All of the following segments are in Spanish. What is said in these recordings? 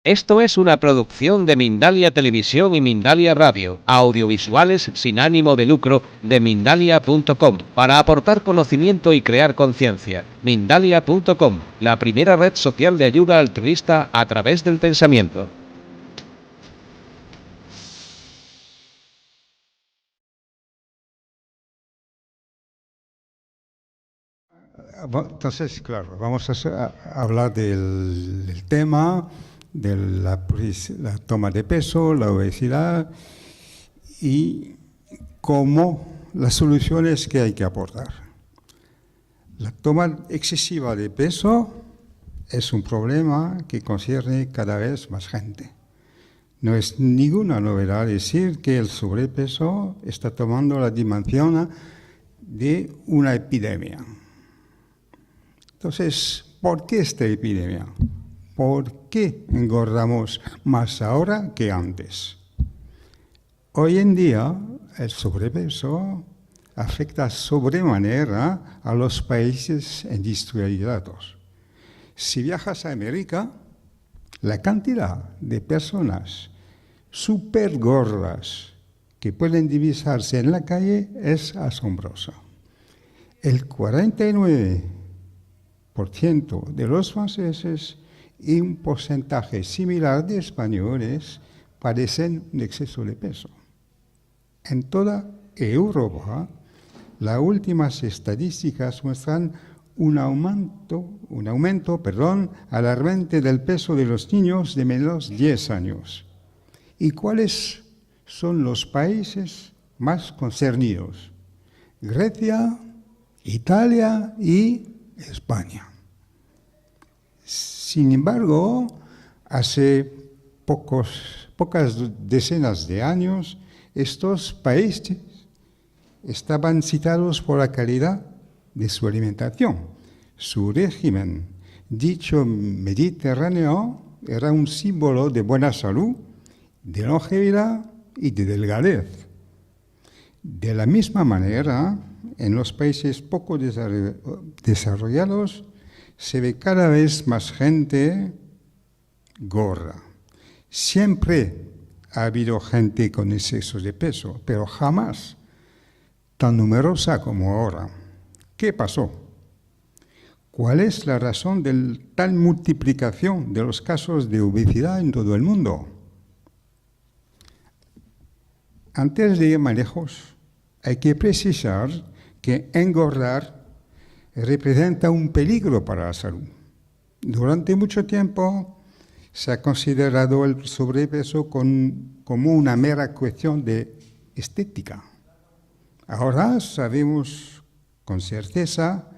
Esto es una producción de Mindalia Televisión y Mindalia Radio, audiovisuales sin ánimo de lucro, de Mindalia.com, para aportar conocimiento y crear conciencia. Mindalia.com, la primera red social de ayuda altruista a través del pensamiento. Entonces, claro, vamos a hablar del tema de la toma de peso, la obesidad y cómo las soluciones que hay que aportar. La toma excesiva de peso es un problema que concierne cada vez más gente. No es ninguna novedad decir que el sobrepeso está tomando la dimensión de una epidemia. Entonces, ¿por qué esta epidemia? ¿Por qué engordamos más ahora que antes? Hoy en día, el sobrepeso afecta sobremanera a los países industrializados. Si viajas a América, la cantidad de personas súper gordas que pueden divisarse en la calle es asombrosa. El 49% de los franceses y un porcentaje similar de españoles padecen un exceso de peso. En toda Europa, las últimas estadísticas muestran un aumento alarmante del peso de los niños de menos de 10 años. ¿Y cuáles son los países más concernidos? Grecia, Italia y España. Sin embargo, hace pocas decenas de años, estos países estaban citados por la calidad de su alimentación. Su régimen, dicho mediterráneo, era un símbolo de buena salud, de longevidad y de delgadez. De la misma manera, en los países poco desarrollados se ve cada vez más gente gorda. Siempre ha habido gente con exceso de peso, pero jamás tan numerosa como ahora. ¿Qué pasó? ¿Cuál es la razón de tal multiplicación de los casos de obesidad en todo el mundo? Antes de ir más lejos, hay que precisar que engordar representa un peligro para la salud. Durante mucho tiempo se ha considerado el sobrepeso como una mera cuestión de estética. Ahora sabemos con certeza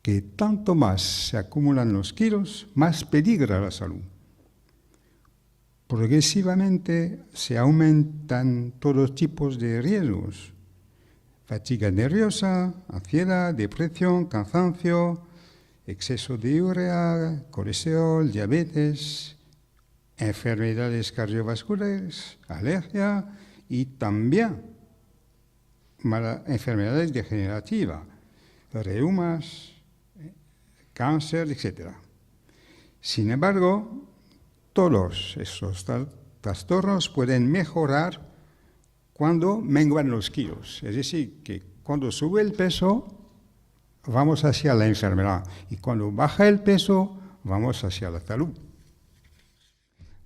que tanto más se acumulan los kilos, más peligra la salud. Progresivamente se aumentan todos tipos de riesgos: fatiga nerviosa, ansiedad, depresión, cansancio, exceso de urea, colesterol, diabetes, enfermedades cardiovasculares, alergia y también enfermedades degenerativas, reumas, cáncer, etc. Sin embargo, todos esos trastornos pueden mejorar cuando menguan los kilos. Es decir, que cuando sube el peso, vamos hacia la enfermedad. Y cuando baja el peso, vamos hacia la salud.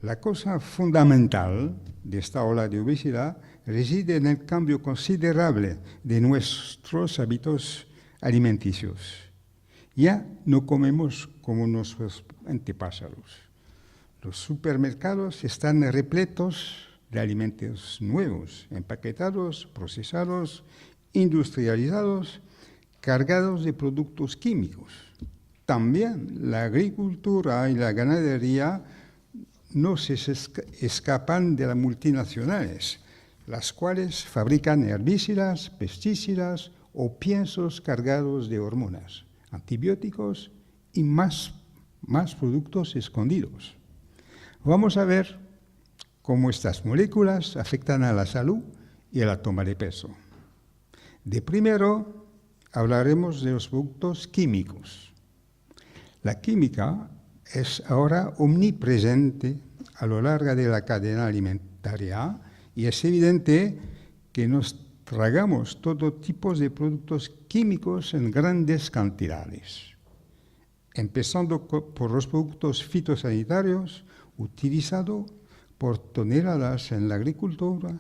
La cosa fundamental de esta ola de obesidad reside en el cambio considerable de nuestros hábitos alimenticios. Ya no comemos como nuestros antepasados. Los supermercados están repletos de alimentos nuevos, empaquetados, procesados, industrializados, cargados de productos químicos. También la agricultura y la ganadería no se escapan de las multinacionales, las cuales fabrican herbicidas, pesticidas o piensos cargados de hormonas, antibióticos y más productos escondidos. Vamos a ver cómo estas moléculas afectan a la salud y a la toma de peso. De primero, hablaremos de los productos químicos. La química es ahora omnipresente a lo largo de la cadena alimentaria y es evidente que nos tragamos todo tipo de productos químicos en grandes cantidades, empezando por los productos fitosanitarios utilizados por toneladas en la agricultura.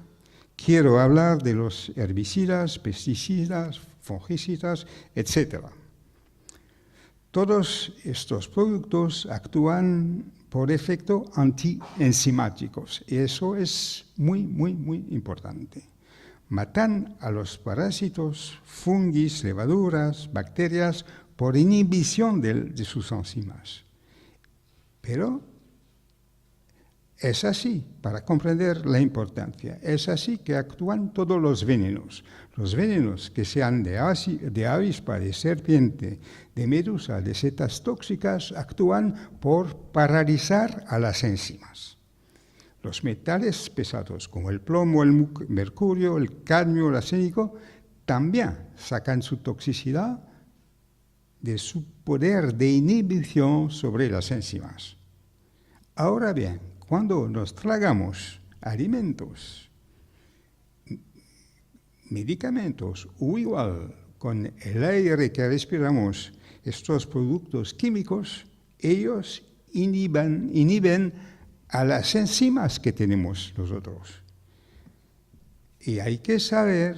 Quiero hablar de los herbicidas, pesticidas, fungicidas, etc. Todos estos productos actúan por efecto antienzimáticos y eso es muy, muy, muy importante. Matan a los parásitos, fungos, levaduras, bacterias por inhibición de sus enzimas. Pero es así, para comprender la importancia, es así que actúan todos los venenos. Los venenos que sean de avispa, de serpiente, de medusa, de setas tóxicas, actúan por paralizar a las enzimas. Los metales pesados, como el plomo, el mercurio, el cadmio, el arsénico, también sacan su toxicidad de su poder de inhibición sobre las enzimas. Ahora bien, cuando nos tragamos alimentos, medicamentos o igual con el aire que respiramos, estos productos químicos, ellos inhiben a las enzimas que tenemos nosotros. Y hay que saber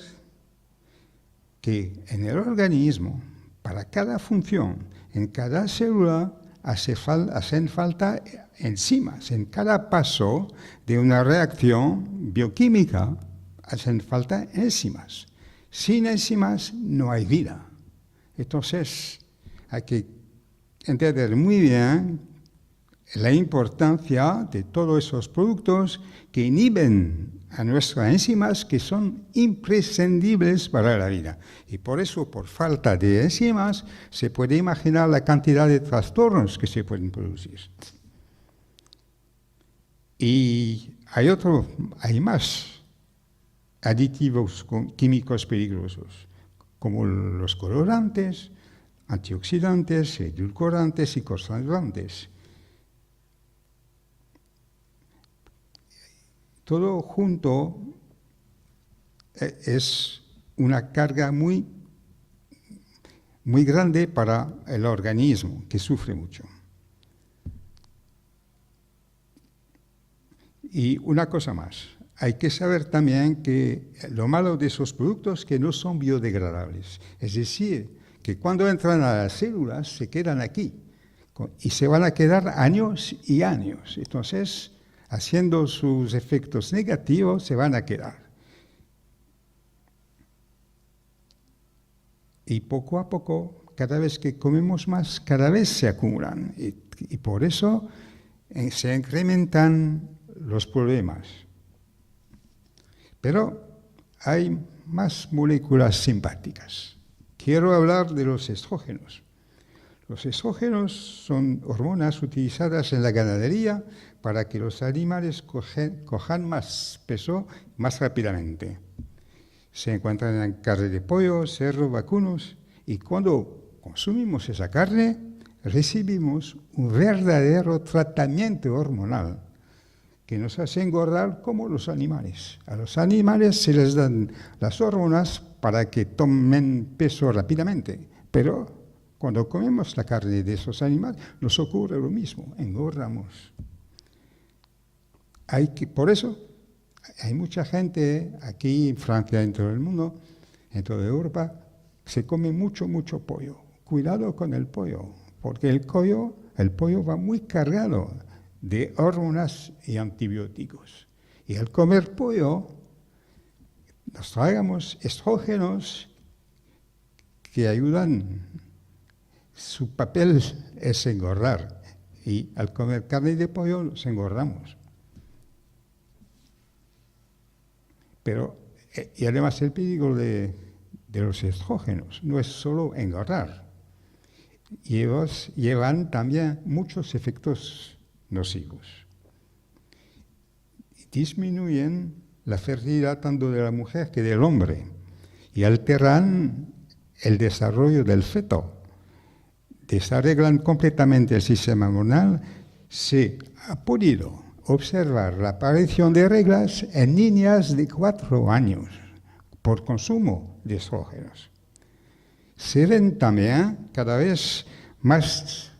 que en el organismo, para cada función, en cada célula, hacen falta enzimas. En cada paso de una reacción bioquímica hacen falta enzimas. Sin enzimas no hay vida. Entonces hay que entender muy bien la importancia de todos esos productos que inhiben a nuestras enzimas que son imprescindibles para la vida. Y por eso, por falta de enzimas, se puede imaginar la cantidad de trastornos que se pueden producir. Y hay más aditivos químicos peligrosos, como los colorantes, antioxidantes, edulcorantes y conservantes. Todo junto es una carga muy, muy grande para el organismo, que sufre mucho. Y una cosa más, hay que saber también que lo malo de esos productos es que no son biodegradables. Es decir, que cuando entran a las células se quedan aquí y se van a quedar años y años. Entonces, haciendo sus efectos negativos, se van a quedar. Y poco a poco, cada vez que comemos más, cada vez se acumulan. Y por eso se incrementan los problemas. Pero hay más moléculas simpáticas. Quiero hablar de los estrógenos. Los estrógenos son hormonas utilizadas en la ganadería para que los animales cojan más peso más rápidamente. Se encuentran en carne de pollo, cerdo, vacunos, y cuando consumimos esa carne, recibimos un verdadero tratamiento hormonal que nos hace engordar como los animales. A los animales se les dan las hormonas para que tomen peso rápidamente, pero cuando comemos la carne de esos animales nos ocurre lo mismo, engordamos. Por eso hay mucha gente aquí en Francia, en todo el mundo, en toda Europa, se come mucho pollo. Cuidado con el pollo, porque el pollo va muy cargado de hormonas y antibióticos. Y al comer pollo, nos tragamos estrógenos que ayudan. Su papel es engordar. Y al comer carne de pollo, nos engordamos. Y además el peligro de los estrógenos no es solo engordar. Llevan también muchos efectos nocivos. Disminuyen la fertilidad tanto de la mujer que del hombre y alteran el desarrollo del feto. Desarreglan completamente el sistema hormonal. Se ha podido observar la aparición de reglas en niñas de 4 años por consumo de estrógenos. Se ven también cada vez más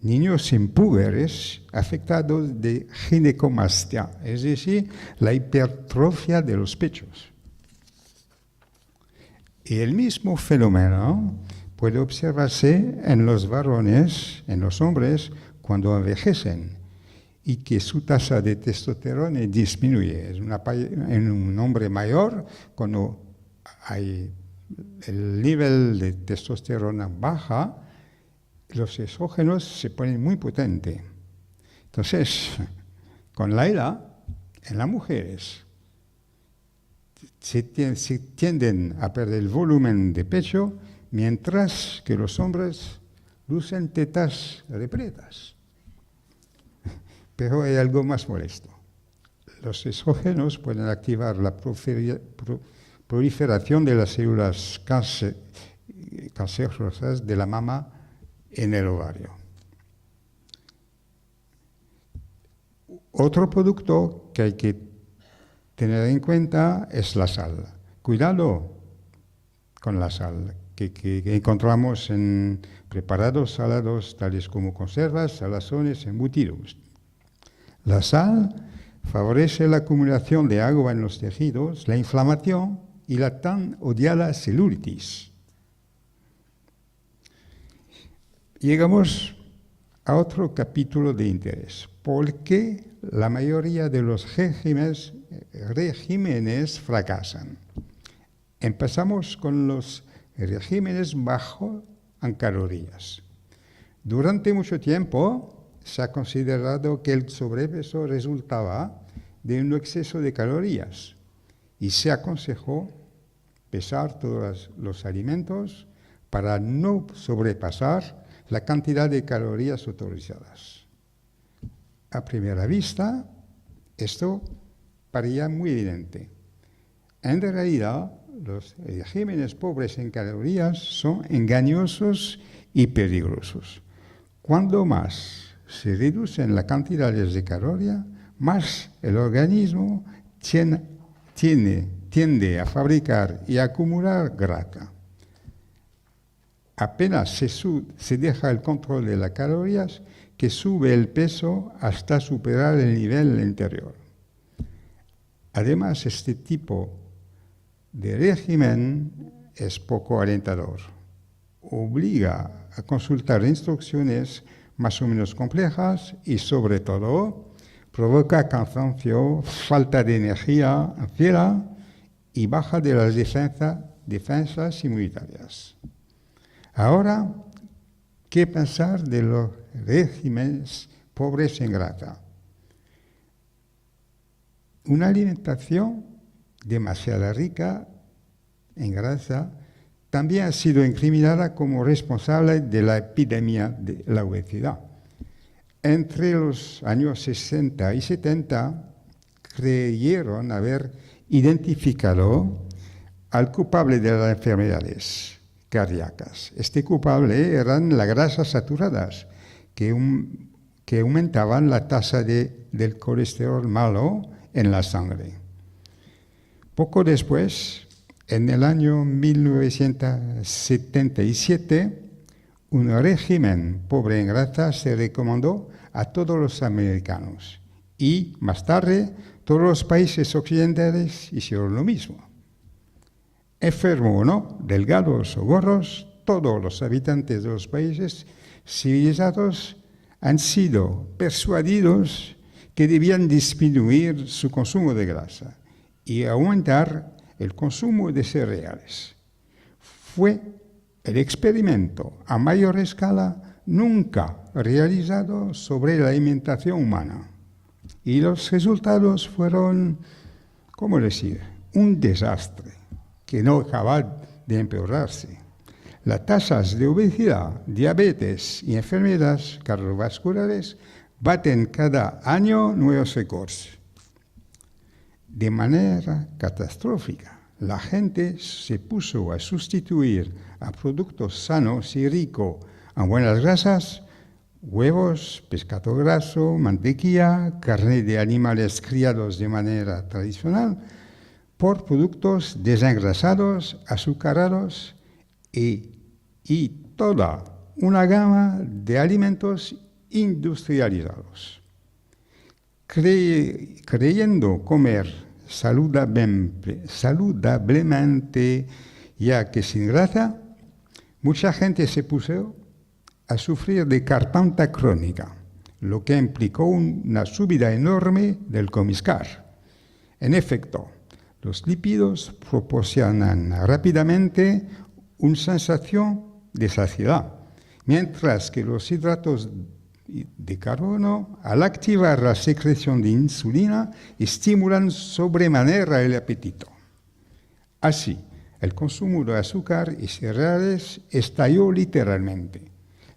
niños impúberes afectados de ginecomastia, es decir, la hipertrofia de los pechos. Y el mismo fenómeno puede observarse en los varones, en los hombres, cuando envejecen y que su tasa de testosterona disminuye. En un hombre mayor, cuando el nivel de testosterona baja, los estrógenos se ponen muy potentes. Entonces, con la edad, en las mujeres, se tienden a perder el volumen de pecho, mientras que los hombres lucen tetas repletas. Pero hay algo más molesto. Los estrógenos pueden activar la proliferación de las células cancerosas de la mama en el ovario. Otro producto que hay que tener en cuenta es la sal. Cuidado con la sal que encontramos en preparados salados tales como conservas, salazones, embutidos. La sal favorece la acumulación de agua en los tejidos, la inflamación y la tan odiada celulitis. Llegamos a otro capítulo de interés. ¿Por qué la mayoría de los regímenes fracasan? Empezamos con los regímenes bajos en calorías. Durante mucho tiempo se ha considerado que el sobrepeso resultaba de un exceso de calorías y se aconsejó pesar todos los alimentos para no sobrepasar la cantidad de calorías autorizadas. A primera vista, esto parecía muy evidente. En realidad, los regímenes pobres en calorías son engañosos y peligrosos. Cuando más se reducen las cantidades de calorías, más el organismo tiende a fabricar y acumular grasa. Apenas se deja el control de las calorías, que sube el peso hasta superar el nivel anterior. Además, este tipo de régimen es poco alentador. Obliga a consultar instrucciones más o menos complejas y, sobre todo, provoca cansancio, falta de energía, ansiedad y baja de las defensas inmunitarias. Ahora, ¿qué pensar de los regímenes pobres en grasa? Una alimentación demasiado rica en grasa también ha sido incriminada como responsable de la epidemia de la obesidad. Entre los años 60 y 70 creyeron haber identificado al culpable de las enfermedades cardíacas. Este culpable eran las grasas saturadas, que aumentaban la tasa del colesterol malo en la sangre. Poco después, en el año 1977, un régimen pobre en grasa se recomendó a todos los americanos y, más tarde, todos los países occidentales hicieron lo mismo. Enfermo o no, delgados o gordos, todos los habitantes de los países civilizados han sido persuadidos que debían disminuir su consumo de grasa y aumentar el consumo de cereales. Fue el experimento a mayor escala nunca realizado sobre la alimentación humana. Y los resultados fueron, ¿cómo decir?, un desastre que no acaba de empeorarse. Las tasas de obesidad, diabetes y enfermedades cardiovasculares baten cada año nuevos récords. De manera catastrófica, la gente se puso a sustituir a productos sanos y ricos en buenas grasas huevos, pescado graso, mantequilla, carne de animales criados de manera tradicional, por productos desengrasados, azucarados y toda una gama de alimentos industrializados. Creyendo comer saludablemente, ya que sin grasa, mucha gente se puso a sufrir de carpanta crónica, lo que implicó una subida enorme del comiscar. En efecto, los lípidos proporcionan rápidamente una sensación de saciedad, mientras que los hidratos de carbono, al activar la secreción de insulina, estimulan sobremanera el apetito. Así, el consumo de azúcar y cereales estalló literalmente.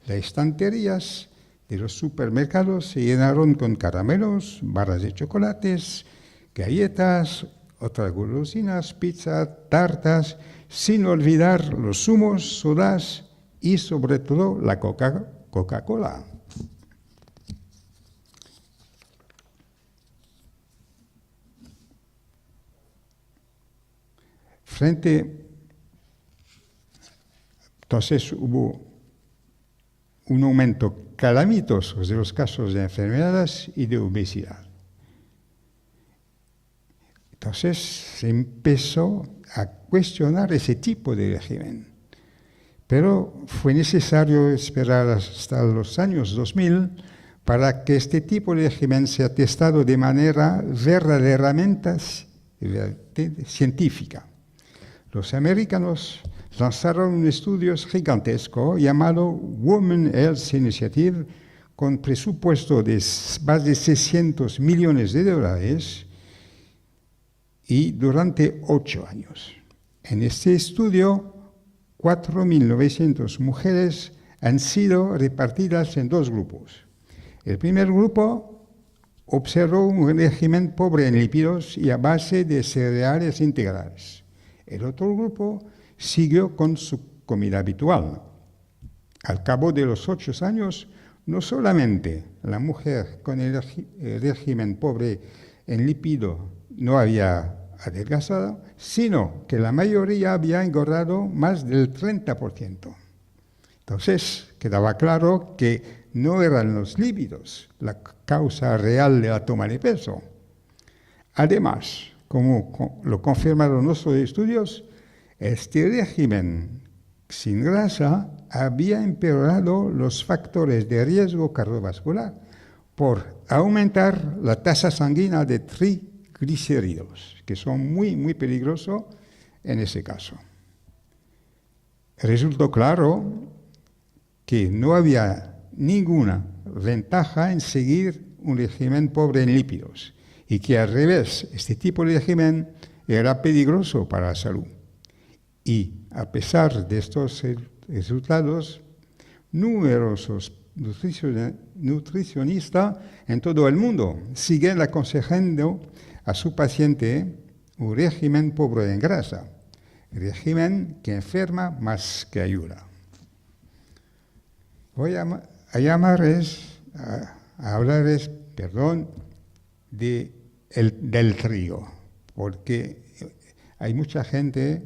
Las estanterías de los supermercados se llenaron con caramelos, barras de chocolates, galletas, otras golosinas, pizza, tartas, sin olvidar los zumos, sodas y sobre todo la Coca-Cola. Entonces hubo un aumento calamitoso de los casos de enfermedades y de obesidad. Entonces se empezó a cuestionar ese tipo de régimen. Pero fue necesario esperar hasta los años 2000 para que este tipo de régimen sea testado de manera verdaderamente científica. Los americanos lanzaron un estudio gigantesco llamado Women Health Initiative con presupuesto de más de $600 millones y durante 8 años. En este estudio, 4.900 mujeres han sido repartidas en 2 grupos. El primer grupo observó un régimen pobre en lípidos y a base de cereales integrales. El otro grupo siguió con su comida habitual. Al cabo de los 8 años, no solamente la mujer con el régimen pobre en lípido no había adelgazado, sino que la mayoría había engordado más del 30%. Entonces, quedaba claro que no eran los lípidos la causa real de la toma de peso. Además, como lo confirmaron nuestros estudios, este régimen sin grasa había empeorado los factores de riesgo cardiovascular por aumentar la tasa sanguínea de triglicéridos, que son muy, muy peligrosos en ese caso. Resultó claro que no había ninguna ventaja en seguir un régimen pobre en lípidos y que al revés, este tipo de régimen era peligroso para la salud. Y a pesar de estos resultados, numerosos nutricionistas en todo el mundo siguen aconsejando a su paciente un régimen pobre en grasa, régimen que enferma más que ayuda. Voy a hablarles del trigo, porque hay mucha gente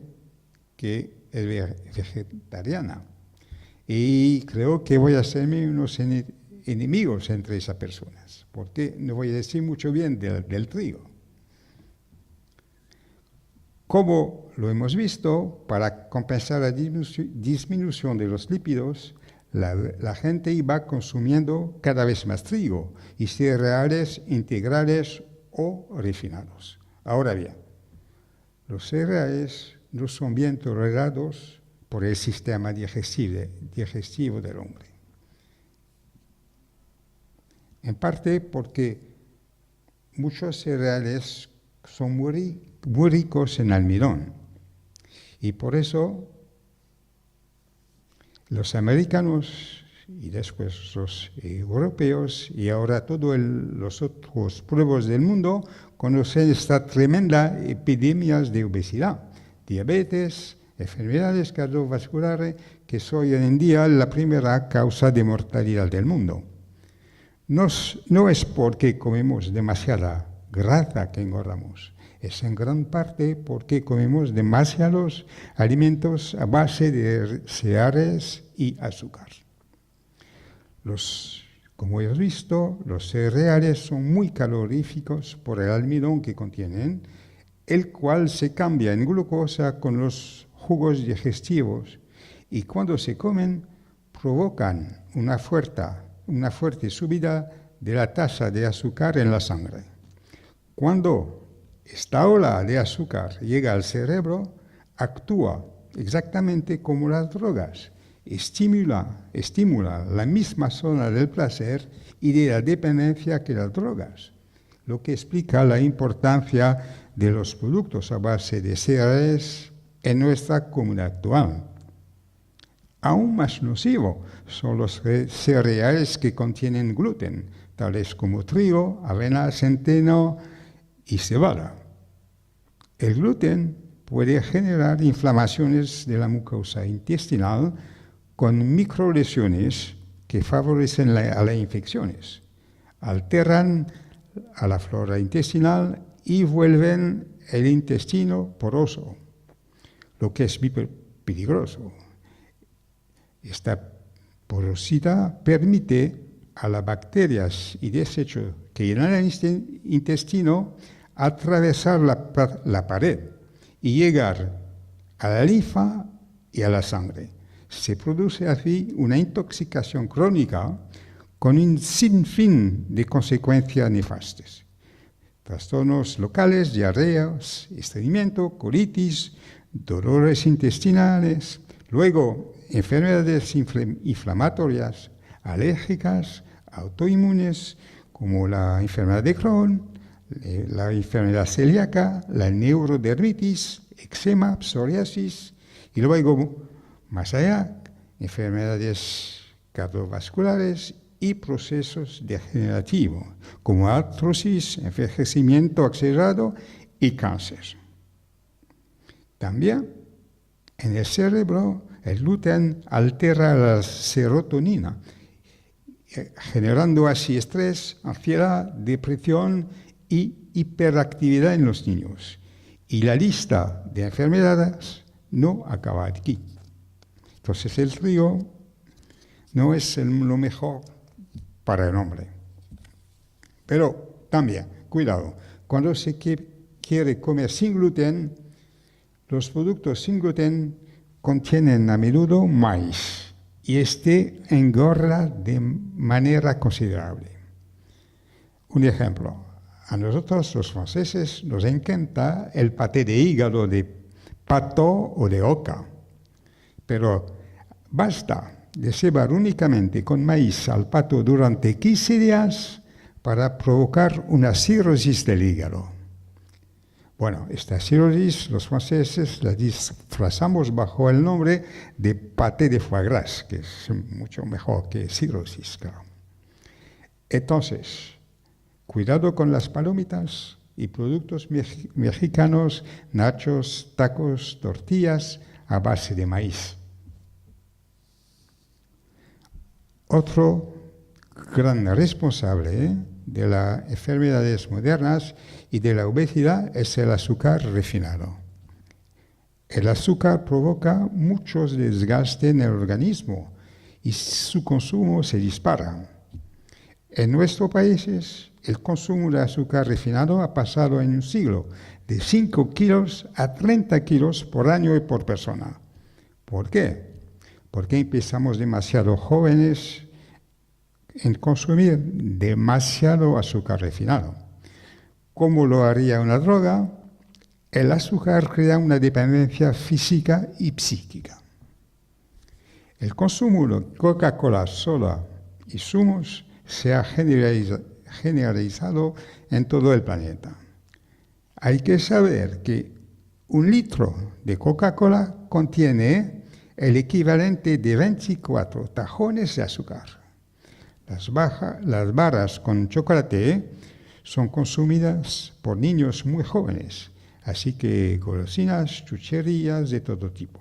que es vegetariana y creo que voy a hacerme unos enemigos entre esas personas, porque no voy a decir mucho bien del trigo. Como lo hemos visto, para compensar la disminución de los lípidos, la gente iba consumiendo cada vez más trigo y cereales integrales o refinados. Ahora bien, los cereales no son bien tolerados por el sistema digestivo del hombre. En parte porque muchos cereales son muy ricos en almidón y por eso los americanos y después los europeos y ahora todos los otros pueblos del mundo conocen esta tremenda epidemia de obesidad, diabetes, enfermedades cardiovasculares, que son hoy en día la primera causa de mortalidad del mundo. No es porque comemos demasiada grasa que engordamos, es en gran parte porque comemos demasiados alimentos a base de cereales y azúcar. Como hemos visto, los cereales son muy caloríficos por el almidón que contienen, el cual se cambia en glucosa con los jugos digestivos y cuando se comen provocan una fuerte subida de la tasa de azúcar en la sangre. Cuando esta ola de azúcar llega al cerebro, actúa exactamente como las drogas. Estimula la misma zona del placer y de la dependencia que las drogas, lo que explica la importancia de los productos a base de cereales en nuestra comunidad actual. Aún más nocivo son los cereales que contienen gluten, tales como trigo, avena, centeno y cebada. El gluten puede generar inflamaciones de la mucosa intestinal con microlesiones que favorecen a las infecciones, alteran a la flora intestinal y vuelven el intestino poroso, lo que es peligroso. Esta porosidad permite a las bacterias y desechos que llenan el intestino atravesar la pared y llegar a la linfa y a la sangre. Se produce así una intoxicación crónica con un sinfín de consecuencias nefastas. Trastornos locales, diarreas, estreñimiento, colitis, dolores intestinales, luego enfermedades inflamatorias, alérgicas, autoinmunes, como la enfermedad de Crohn, la enfermedad celíaca, la neurodermitis, eczema, psoriasis, y luego, más allá, enfermedades cardiovasculares y procesos degenerativos, como artrosis, envejecimiento acelerado y cáncer. También, en el cerebro, el gluten altera la serotonina, generando así estrés, ansiedad, depresión y hiperactividad en los niños. Y la lista de enfermedades no acaba aquí. Entonces el trigo no es lo mejor para el hombre. Pero también, cuidado, cuando se quiere comer sin gluten, los productos sin gluten contienen a menudo maíz y este engorda de manera considerable. Un ejemplo, a nosotros los franceses nos encanta el paté de hígado de pato o de oca, pero basta de cebar únicamente con maíz al pato durante 15 días para provocar una cirrosis del hígado. Bueno, esta cirrosis los franceses la disfrazamos bajo el nombre de paté de foie gras, que es mucho mejor que cirrosis, claro. Entonces, cuidado con las palomitas y productos mexicanos, nachos, tacos, tortillas a base de maíz. Otro gran responsable de las enfermedades modernas y de la obesidad es el azúcar refinado. El azúcar provoca mucho desgaste en el organismo y su consumo se dispara. En nuestros países, el consumo de azúcar refinado ha pasado en un siglo de 5 kilos a 30 kilos por año y por persona. ¿Por qué? Porque empezamos demasiado jóvenes en consumir demasiado azúcar refinado. Como lo haría una droga, el azúcar crea una dependencia física y psíquica. El consumo de Coca-Cola sola y zumos se ha generalizado en todo el planeta. Hay que saber que 1 litro de Coca-Cola contiene el equivalente de 24 tajones de azúcar. Las barras con chocolate son consumidas por niños muy jóvenes, así que golosinas, chucherías de todo tipo.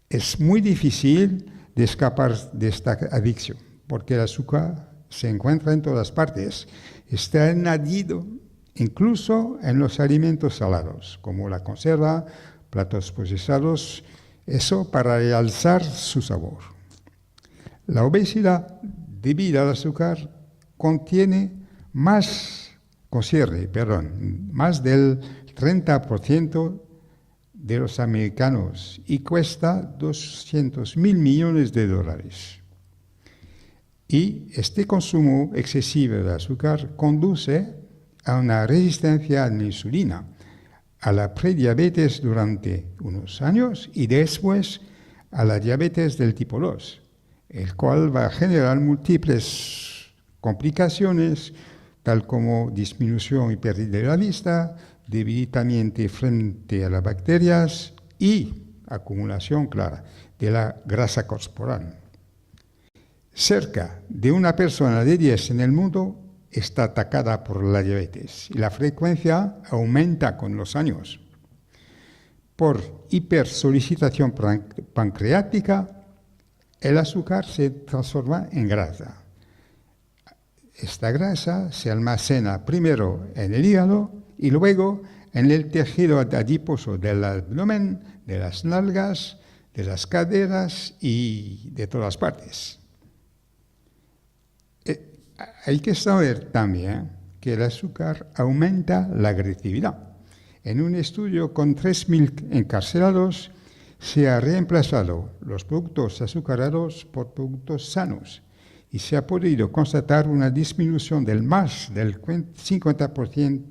Es muy difícil de escapar de esta adicción, porque el azúcar se encuentra en todas partes. Está añadido incluso en los alimentos salados, como la conserva, platos procesados, eso para realzar su sabor. La obesidad debida al azúcar concierne más del 30% de los americanos y cuesta 200.000 millones de dólares. Y este consumo excesivo de azúcar conduce a una resistencia a la insulina, a la prediabetes durante unos años y después a la diabetes del tipo 2, el cual va a generar múltiples complicaciones, tal como disminución y pérdida de la vista, debilitamiento frente a las bacterias y acumulación clara de la grasa corporal. Cerca de una persona de 10 en el mundo está atacada por la diabetes y la frecuencia aumenta con los años. Por hipersolicitación pancreática, el azúcar se transforma en grasa. Esta grasa se almacena primero en el hígado y luego en el tejido adiposo del abdomen, de las nalgas, de las caderas y de todas partes. Hay que saber también que el azúcar aumenta la agresividad. En un estudio con 3.000 encarcelados se ha reemplazado los productos azucarados por productos sanos y se ha podido constatar una disminución del más del 50%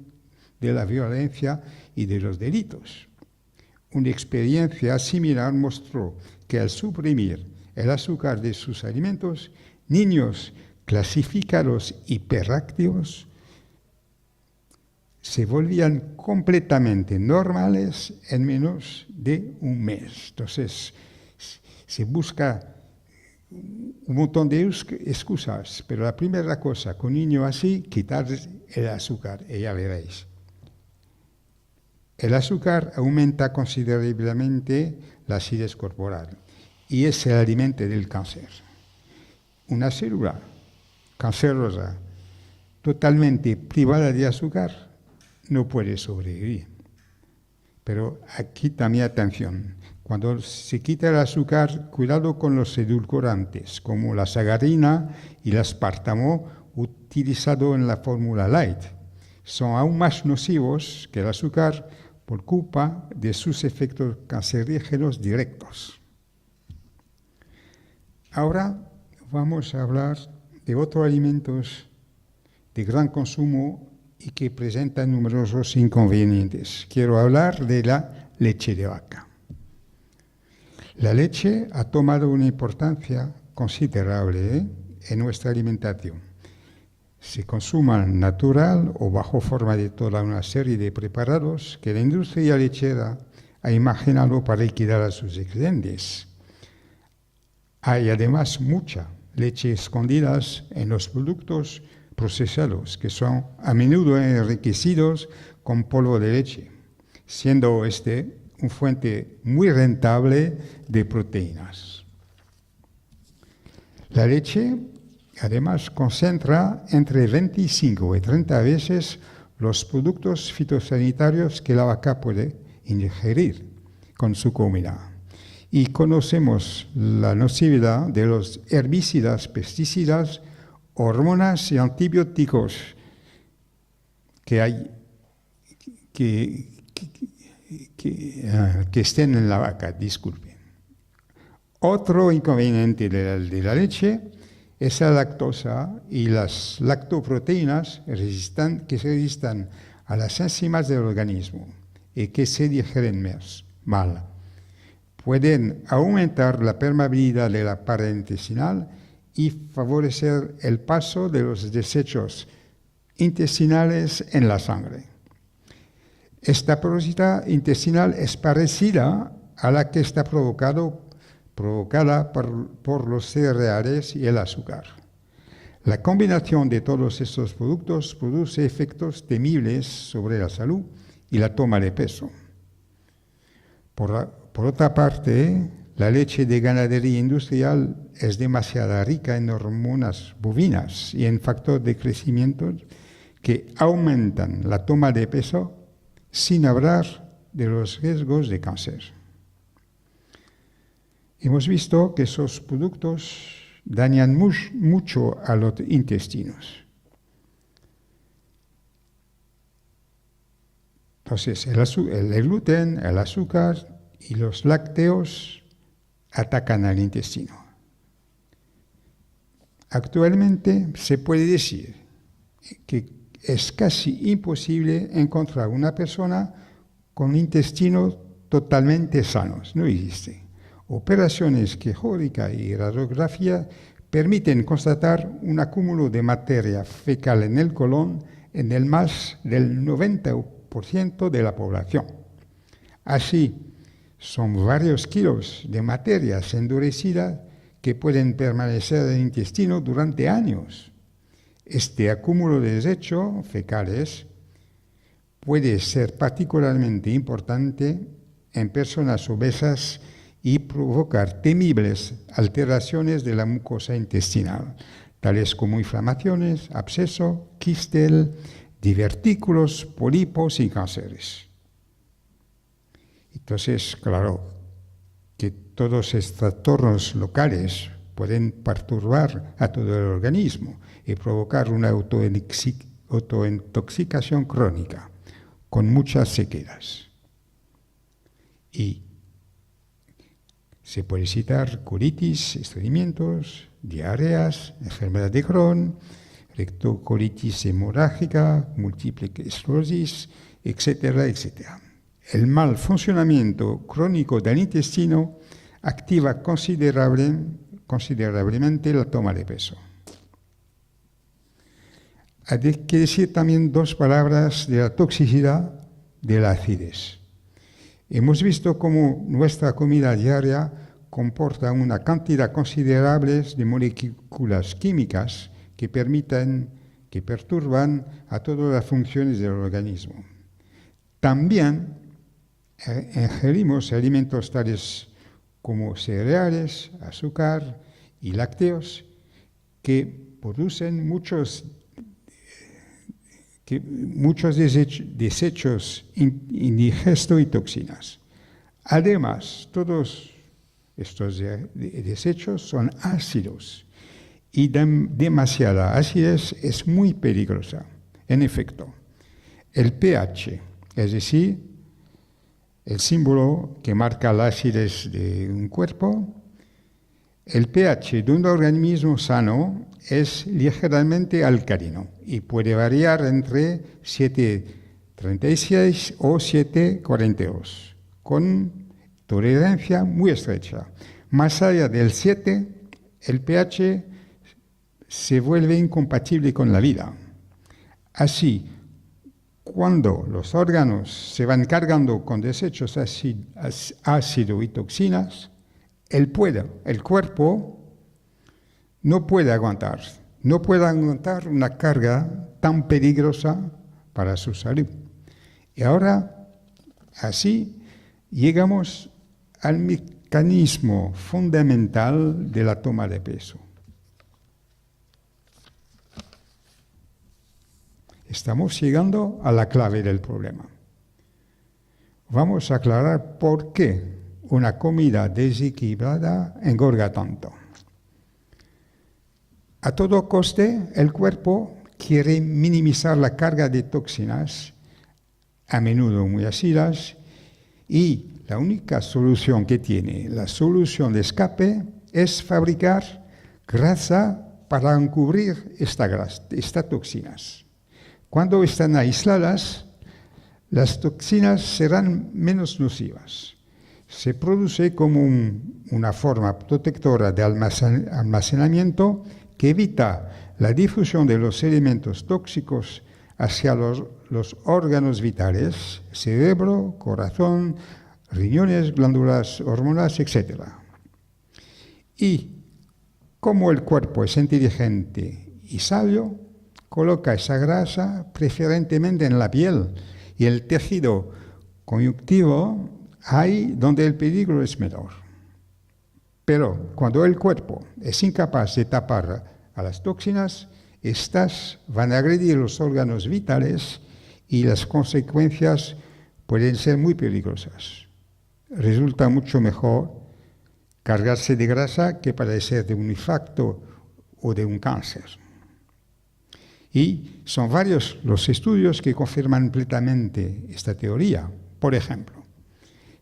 de la violencia y de los delitos. Una experiencia similar mostró que al suprimir el azúcar de sus alimentos, niños clasificados hiperactivos se volvían completamente normales en menos de un mes. Entonces, se busca un montón de excusas, pero la primera cosa con un niño así, quitar el azúcar, y ya veréis. El azúcar aumenta considerablemente la acidez corporal y es el alimento del cáncer. Una célula cancerosa totalmente privada de azúcar no puede sobrevivir. Pero aquí también atención. Cuando se quita el azúcar, cuidado con los edulcorantes, como la sagarina y el aspartamo utilizado en la fórmula light. Son aún más nocivos que el azúcar por culpa de sus efectos cancerígenos directos. Ahora vamos a hablar de otros alimentos de gran consumo y que presentan numerosos inconvenientes. Quiero hablar de la leche de vaca. La leche ha tomado una importancia considerable en nuestra alimentación. Se consume natural o bajo forma de toda una serie de preparados que la industria lechera ha imaginado para liquidar a sus excedentes. Hay además mucha leche escondida en los productos procesados, que son a menudo enriquecidos con polvo de leche, siendo este una fuente muy rentable de proteínas. La leche, además, concentra entre 25 y 30 veces los productos fitosanitarios que la vaca puede ingerir con su comida. Y conocemos la nocividad de los herbicidas, pesticidas, hormonas y antibióticos que estén en la vaca, disculpen. Otro inconveniente de la leche es la lactosa y las lactoproteínas que se resistan a las enzimas del organismo y que se digieren mal. Pueden aumentar la permeabilidad de la pared intestinal y favorecer el paso de los desechos intestinales en la sangre. Esta porosidad intestinal es parecida a la que está provocada por los cereales y el azúcar. La combinación de todos estos productos produce efectos temibles sobre la salud y la toma de peso. Por otra parte, la leche de ganadería industrial es demasiado rica en hormonas bovinas y en factores de crecimiento que aumentan la toma de peso, sin hablar de los riesgos de cáncer. Hemos visto que esos productos dañan mucho a los intestinos. Entonces, el gluten, el azúcar y los lácteos atacan al intestino. Actualmente se puede decir que es casi imposible encontrar una persona con intestinos totalmente sanos. No existe. Operaciones quirúrgicas y radiografía permiten constatar un acúmulo de materia fecal en el colon en el más del 90% de la población. Así, son varios kilos de materias endurecidas que pueden permanecer en el intestino durante años. Este acúmulo de desechos fecales puede ser particularmente importante en personas obesas y provocar temibles alteraciones de la mucosa intestinal, tales como inflamaciones, absceso, quistes, divertículos, pólipos y cánceres. Entonces, claro, que todos estos trastornos locales pueden perturbar a todo el organismo y provocar una autointoxicación crónica con muchas sequelas. Y se puede citar colitis, estreñimientos, diarreas, enfermedad de Crohn, rectocolitis hemorrágica, múltiple esclerosis, etcétera, etcétera. El mal funcionamiento crónico del intestino activa considerablemente la toma de peso. Hay que decir también dos palabras de la toxicidad de la acidez. Hemos visto cómo nuestra comida diaria comporta una cantidad considerable de moléculas químicas que perturban a todas las funciones del organismo. También ingerimos alimentos tales como cereales, azúcar y lácteos que producen muchos desechos indigestos y toxinas. Además, todos estos desechos son ácidos y demasiada acidez es muy peligrosa. En efecto, el pH, es decir, el símbolo que marca la acidez de un cuerpo, el pH de un organismo sano es ligeramente alcalino y puede variar entre 7,36 o 7,42, con tolerancia muy estrecha. Más allá del 7, el pH se vuelve incompatible con la vida. Así, cuando los órganos se van cargando con desechos ácidos y toxinas, el cuerpo no puede aguantar una carga tan peligrosa para su salud. Y ahora, así, llegamos al mecanismo fundamental de la toma de peso. Estamos llegando a la clave del problema. Vamos a aclarar por qué una comida desequilibrada engorda tanto. A todo coste, el cuerpo quiere minimizar la carga de toxinas, a menudo muy ácidas, y la única solución que tiene, la solución de escape, es fabricar grasa para encubrir estas toxinas. Cuando están aisladas, las toxinas serán menos nocivas. Se produce como una forma protectora de almacenamiento que evita la difusión de los elementos tóxicos hacia los órganos vitales, cerebro, corazón, riñones, glándulas hormonales, etc. Y como el cuerpo es inteligente y sabio, coloca esa grasa preferentemente en la piel y el tejido conjuntivo ahí donde el peligro es menor. Pero cuando el cuerpo es incapaz de tapar a las toxinas, estas van a agredir los órganos vitales y las consecuencias pueden ser muy peligrosas. Resulta mucho mejor cargarse de grasa que padecer de un infarto o de un cáncer. Y son varios los estudios que confirman plenamente esta teoría. Por ejemplo,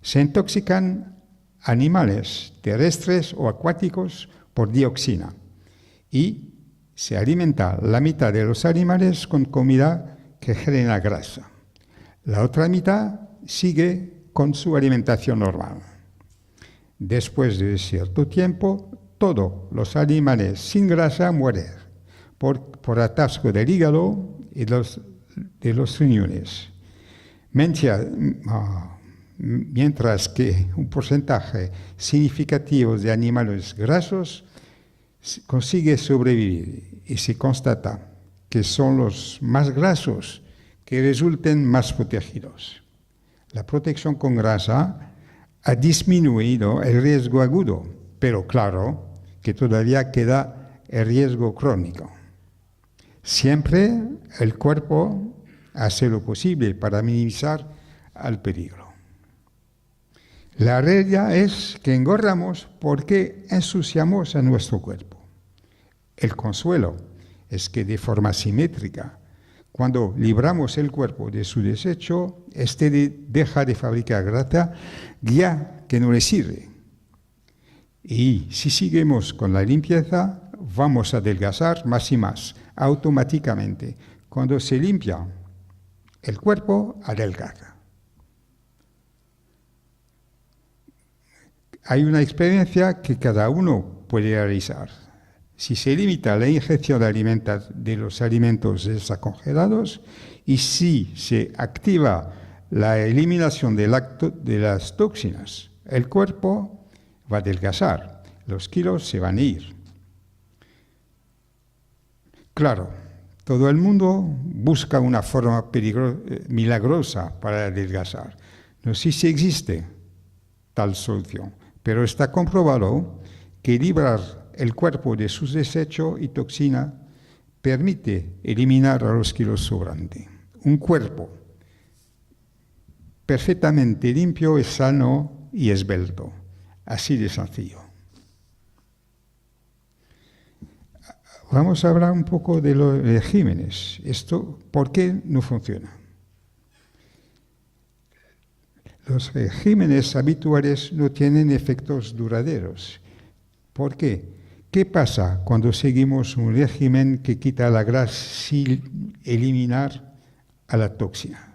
se intoxican animales terrestres o acuáticos por dioxina y se alimenta la mitad de los animales con comida que genera grasa. La otra mitad sigue con su alimentación normal. Después de cierto tiempo, todos los animales sin grasa mueren por atasco del hígado y de los riñones. Mientras que un porcentaje significativo de animales grasos consigue sobrevivir y se constata que son los más grasos que resulten más protegidos. La protección con grasa ha disminuido el riesgo agudo, pero claro que todavía queda el riesgo crónico. Siempre el cuerpo hace lo posible para minimizar el peligro. La realidad es que engordamos porque ensuciamos a nuestro cuerpo. El consuelo es que de forma simétrica, cuando libramos el cuerpo de su desecho, este deja de fabricar grasa ya que no le sirve. Y si seguimos con la limpieza, vamos a adelgazar más y más, automáticamente. Cuando se limpia, el cuerpo adelgaza. Hay una experiencia que cada uno puede realizar. Si se limita la ingestión de los alimentos descongelados y si se activa la eliminación de las toxinas, el cuerpo va a adelgazar, los kilos se van a ir. Claro, todo el mundo busca una forma milagrosa para adelgazar. No sé si existe tal solución, pero está comprobado que librar el cuerpo de sus desechos y toxina permite eliminar a los kilos sobrantes. Un cuerpo perfectamente limpio es sano y esbelto. Así de sencillo. Vamos a hablar un poco de los regímenes. Esto, ¿por qué no funciona? Los regímenes habituales no tienen efectos duraderos. ¿Por qué? ¿Qué pasa cuando seguimos un régimen que quita la grasa sin eliminar a la toxina?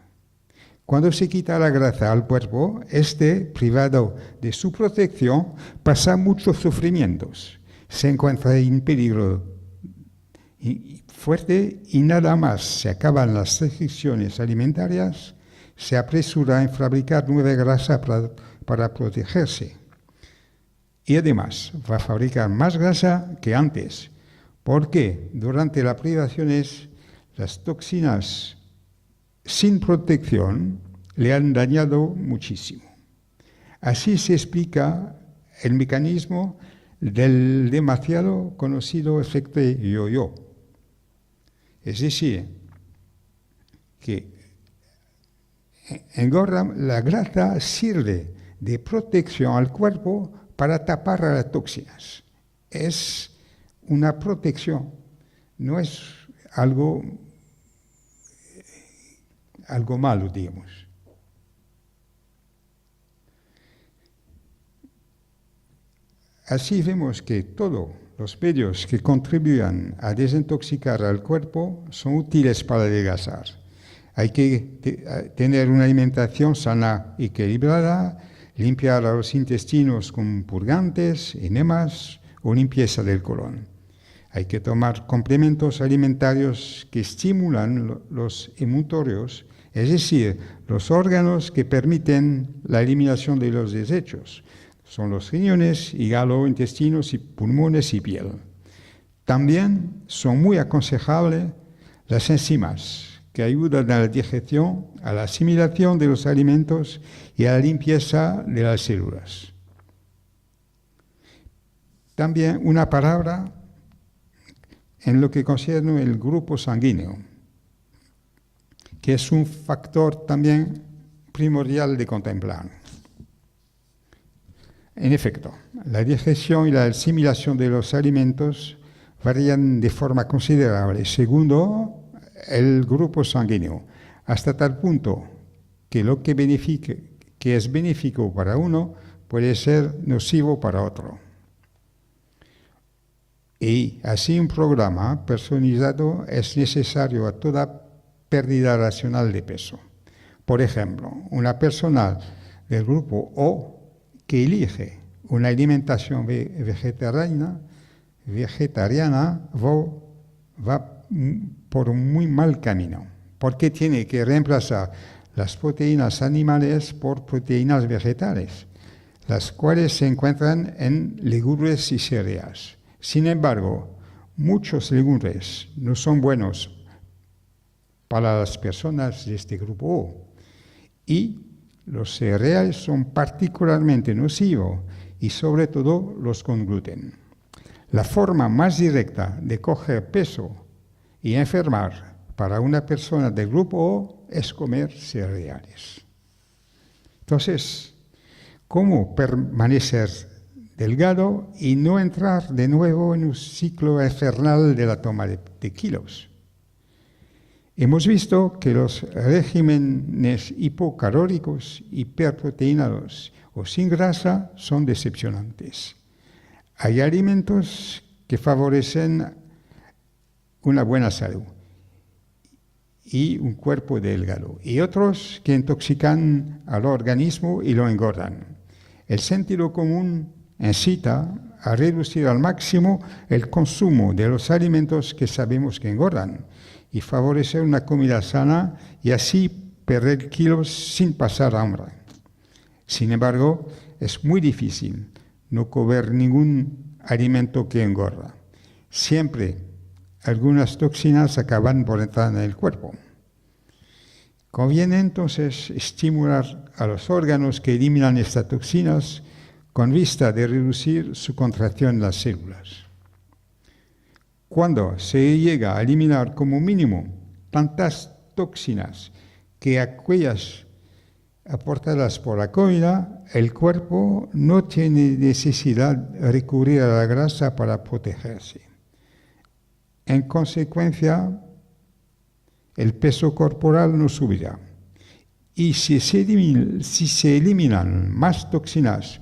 Cuando se quita la grasa al cuerpo, privado de su protección, pasa muchos sufrimientos. Se encuentra en peligro fuerte y nada más se acaban las restricciones alimentarias, se apresura en fabricar nueva grasa para protegerse. Y además va a fabricar más grasa que antes, porque durante las privaciones las toxinas sin protección le han dañado muchísimo. Así se explica el mecanismo del demasiado conocido efecto yo-yo. Es decir, que la grasa sirve de protección al cuerpo para tapar a las toxinas. Es una protección, no es algo malo, digamos. Así vemos que todos los medios que contribuyan a desintoxicar al cuerpo son útiles para adelgazar. Hay que tener una alimentación sana y equilibrada, limpiar a los intestinos con purgantes, enemas o limpieza del colon. Hay que tomar complementos alimentarios que estimulan los emutorios, es decir, los órganos que permiten la eliminación de los desechos. Son los riñones, hígado, intestinos, y pulmones y piel. También son muy aconsejables las enzimas, que ayudan a la digestión, a la asimilación de los alimentos y a la limpieza de las células. también una palabra en lo que concierne el grupo sanguíneo, que es un factor también primordial de contemplar. En efecto, la digestión y la asimilación de los alimentos varían de forma considerable según el grupo sanguíneo, hasta tal punto que lo que es benéfico para uno puede ser nocivo para otro. Y así un programa personalizado es necesario a toda pérdida racional de peso. Por ejemplo, una persona del grupo O que elige una alimentación vegetariana va por un muy mal camino, porque tiene que reemplazar las proteínas animales por proteínas vegetales, las cuales se encuentran en legumbres y cereales. Sin embargo, muchos legumbres no son buenos para las personas de este grupo O, y los cereales son particularmente nocivos, y sobre todo los con gluten. La forma más directa de coger peso y enfermar para una persona del grupo O es comer cereales. Entonces, ¿cómo permanecer delgado y no entrar de nuevo en un ciclo infernal de la toma de kilos? Hemos visto que los regímenes hipocalóricos, hiperproteínados o sin grasa son decepcionantes. Hay alimentos que favorecen una buena salud y un cuerpo delgado, y otros que intoxican al organismo y lo engordan. El sentido común incita a reducir al máximo el consumo de los alimentos que sabemos que engordan y favorecer una comida sana y así perder kilos sin pasar hambre. Sin embargo, es muy difícil no comer ningún alimento que engorda. Siempre algunas toxinas acaban por entrar en el cuerpo. Conviene entonces estimular a los órganos que eliminan estas toxinas con vista de reducir su contracción en las células. Cuando se llega a eliminar como mínimo tantas toxinas que aquellas aportadas por la comida, el cuerpo no tiene necesidad de recurrir a la grasa para protegerse. En consecuencia, el peso corporal no subirá. Y si se eliminan más toxinas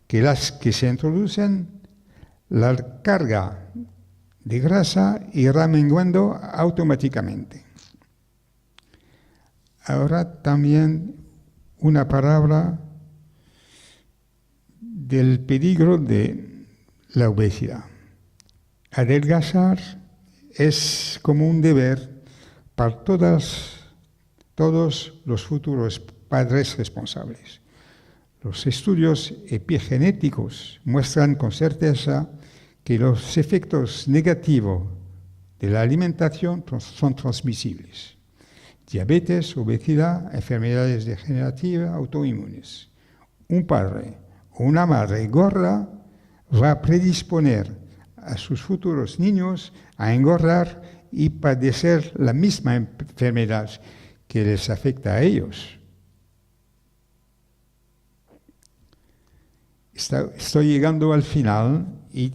que las que se introducen, la carga de grasa irá menguando automáticamente. Ahora también una palabra del peligro de la obesidad. Adelgazar es como un deber para todos los futuros padres responsables. Los estudios epigenéticos muestran con certeza que los efectos negativos de la alimentación son transmisibles. Diabetes, obesidad, enfermedades degenerativas, autoinmunes. Un padre o una madre gorda va a predisponer a sus futuros niños a engordar y padecer la misma enfermedad que les afecta a ellos. Estoy llegando al final y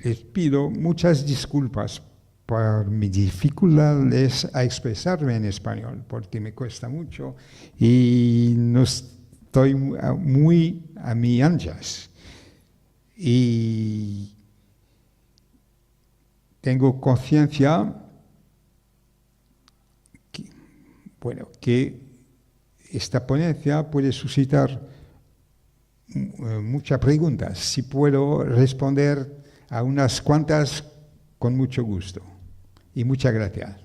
les pido muchas disculpas por mi dificultad a expresarme en español, porque me cuesta mucho y no estoy muy a mi anchas. Y tengo conciencia que esta ponencia puede suscitar muchas preguntas. Si puedo responder a unas cuantas, con mucho gusto. Y muchas gracias.